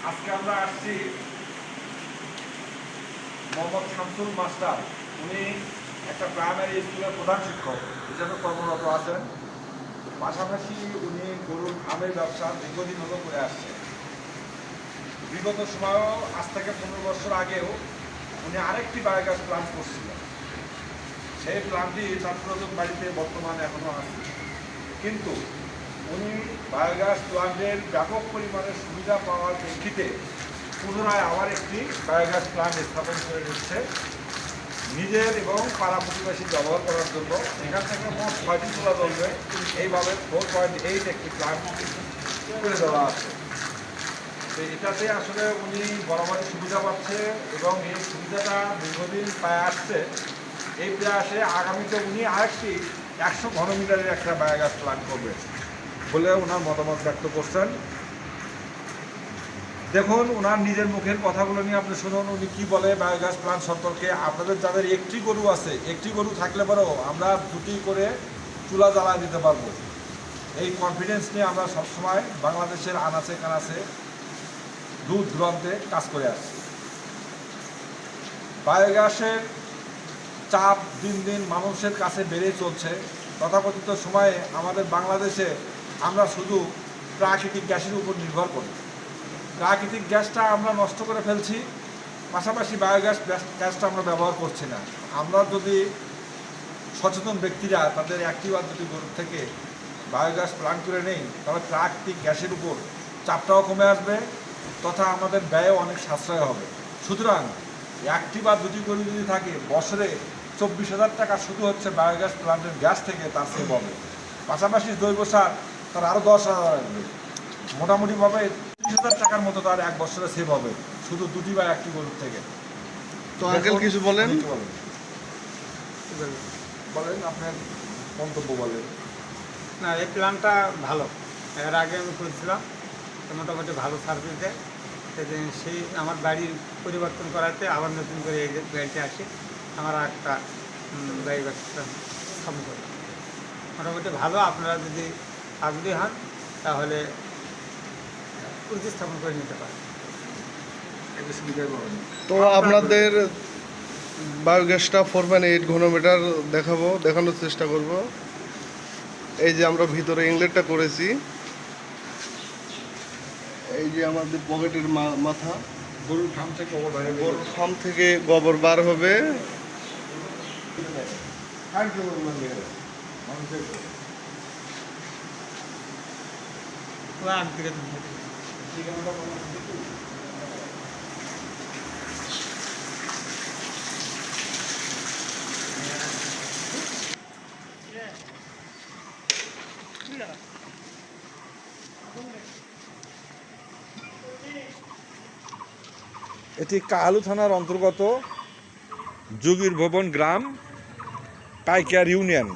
আজকে আমরা আসছি মোহাম্মদ শামসুল মাস্টার। উনি একটা প্রাইমারি স্কুলের প্রধান শিক্ষক হিসেবে কর্মরত আছেন। পাশাপাশি উনি গরুর ফার্মের ব্যবসা দীর্ঘদিন হলো করে আসছে। বিগত সময়েও আজ থেকে 15 বছর আগেও উনি আরেকটি বায়োগ্যাস প্ল্যান্ট করছিলেন। সেই প্ল্যান্টটি তার প্রযোগ বাড়িতে বর্তমানে এখনও আছে, কিন্তু উনি বায়োগ্যাস প্ল্যান্টের ব্যাপক পরিমাণে সুবিধা পাওয়ার প্রেক্ষিতে পুনরায় আবার একটি বায়োগ্যাস প্ল্যান্ট স্থাপন করে দিচ্ছে নিজের এবং পাড়া প্রতিবেশী ব্যবহার করার জন্য। এখান থেকে মোট 6টি চুলা জ্বলবে। এইভাবে 4.8 একটি প্ল্যান্ট করে দেওয়া আছে। তো এটাতে আসলে উনি বরাবরই সুবিধা পাচ্ছে এবং এই সুবিধাটা দীর্ঘদিন পায় আসছে। এই প্রয়াসে আগামীতে উনি আরেকটি 100 ঘনমিটারের একটা বায়োগ্যাস প্ল্যান্ট করবে বলে ওনার মতামত ব্যক্ত করছেন। দেখুন ওনার নিজের মুখের কথাগুলো নিয়ে আপনি শুনুন উনি কী বলে বায়োগ্যাস প্ল্যান্ট সম্পর্কে। আপনাদের যাদের একটি গরু আছে, একটি গরু থাকলে পরেও আমরা 2টি করে চুলা জ্বালা দিতে পারবো, এই কনফিডেন্স নিয়ে আমরা সবসময় বাংলাদেশের আনাচে কানাচে দূর দূরান্তে কাজ করে আসছি। বায়োগ্যাসের চাপ দিন দিন মানুষের কাছে বেড়ে চলছে। তথাকথিত সময়ে আমাদের বাংলাদেশে আমরা শুধু প্রাকৃতিক গ্যাসের উপর নির্ভর করি। প্রাকৃতিক গ্যাসটা আমরা নষ্ট করে ফেলছি, পাশাপাশি গ্যাসটা আমরা ব্যবহার করছি না। আমরা যদি সচেতন ব্যক্তিরা তাদের একটি বা দুটি গরু থেকে বায়োগ্যাস প্ল্যান্ট করে নেই, তাহলে প্রাকৃতিক গ্যাসের উপর চাপটাও কমে আসবে, তথা আমাদের ব্যয়ও অনেক সাশ্রয় হবে। সুতরাং একটি বা দুটি গরু যদি থাকে, বছরে 24,000 টাকা শুধু হচ্ছে বায়োগ্যাস প্ল্যান্টের গ্যাস থেকে তার সেভ হবে। পাশাপাশি জৈব সার তার আরও 10,000 আসবে। মোটামুটিভাবে 30,000 টাকার মতো তার এক বছরে সেভ হবে শুধু 2টি বা 1টি গরুর থেকে। তো আঙ্কেল কিছু বলেন। বলেন আপনার মন্তব্য বলেন। না, এই প্ল্যানটা ভালো। এর আগে আমি করেছিলাম, তো মোটামুটি ভালো সার্ভিস দেয়। সেই আমার বাড়ির পরিবর্তন করাতে আবার নতুন করে এই গাড়িতে আসি, আমার একটা গাড়ি স্থাপন করি। মোটামুটি ভালো। আপনারা যদি আগ্রহী হন তাহলে প্রতিস্থাপন করে নিতে পারেন। তো আপনাদের বায়োগ্যাসটা 4.8 ঘনমিটার দেখানোর চেষ্টা করব। এই যে আমরা ভিতরে ইনলেটটা করেছি, এই যে আমাদের পকেটের মাথা, গরুর ফার্ম থেকে গোবর বার হবে। এটি কাহালু থানার অন্তর্গত যোগীর ভবন গ্রাম, কাইকিয়ার ইউনিয়ন।